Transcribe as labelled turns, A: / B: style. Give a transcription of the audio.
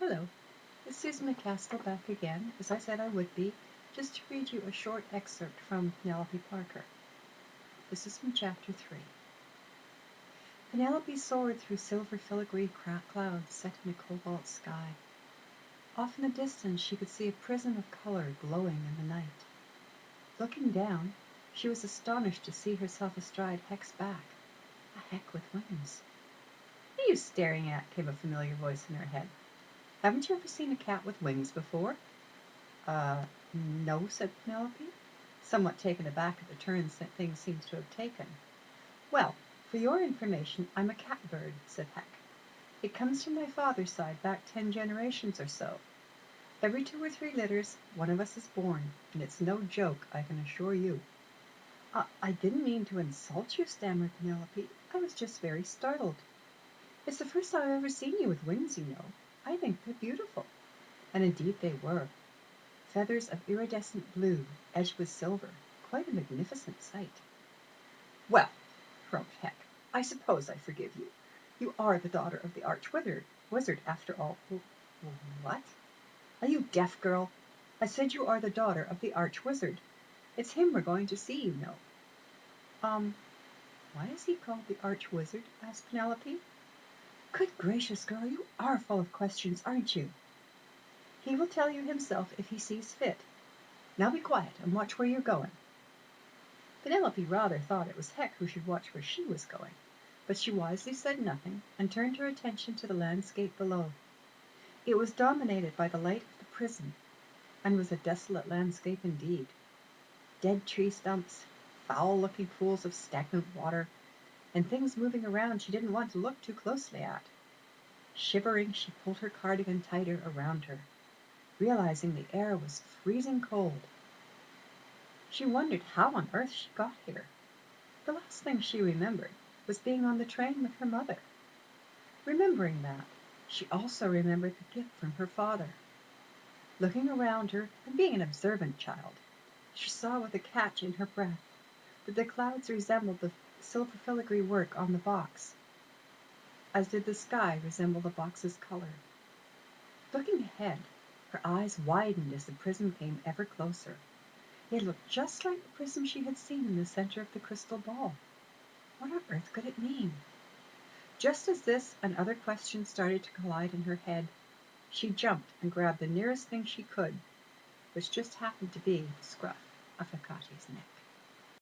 A: Hello, it's Susan McCaskill back again, as I said I would be, just to read you a short excerpt from Penelope Parker. This is from Chapter 3. Penelope soared through silver filigree clouds set in a cobalt sky. Off in the distance she could see a prism of color glowing in the night. Looking down, she was astonished to see herself astride Heck's back, a Heck with wings. "What are you staring at?" came a familiar voice in her head. "Haven't you ever seen a cat with wings before?" No," said Penelope, somewhat taken aback at the turn things seemed to have taken. "Well, for your information, I'm a catbird," said Heck. "It comes from my father's side back 10 generations or so. Every 2 or 3 litters, one of us is born, and it's no joke, I can assure you." I didn't mean to insult you," stammered Penelope. "I was just very startled. It's the first time I've ever seen you with wings, you know. I think they're beautiful." And indeed they were. Feathers of iridescent blue, edged with silver, quite a magnificent sight. "Well," croaked Heck, "I suppose I forgive you. You are the daughter of the arch-wizard, after all." "What?" "Are you deaf, girl? I said you are the daughter of the arch-wizard. It's him we're going to see, you know." Why is he called the arch-wizard?" asked Penelope. "Good gracious, girl, you are full of questions, aren't you?" "He will tell you himself if he sees fit. Now be quiet and watch where you're going." Penelope rather thought it was Heck who should watch where she was going, but she wisely said nothing and turned her attention to the landscape below. It was dominated by the light of the prism, and was a desolate landscape indeed. Dead tree stumps, foul-looking pools of stagnant water, and things moving around she didn't want to look too closely at. Shivering, she pulled her cardigan tighter around her, realizing the air was freezing cold. She wondered how on earth she got here. The last thing she remembered was being on the train with her mother. Remembering that, she also remembered the gift from her father. Looking around her, and being an observant child, she saw with a catch in her breath that the clouds resembled the silver filigree work on the box, as did the sky resemble the box's color. Looking ahead, her eyes widened as the prism came ever closer. It looked just like the prism she had seen in the center of the crystal ball. What on earth could it mean? Just as this and other questions started to collide in her head, she jumped and grabbed the nearest thing she could, which just happened to be the scruff of Hecate's neck.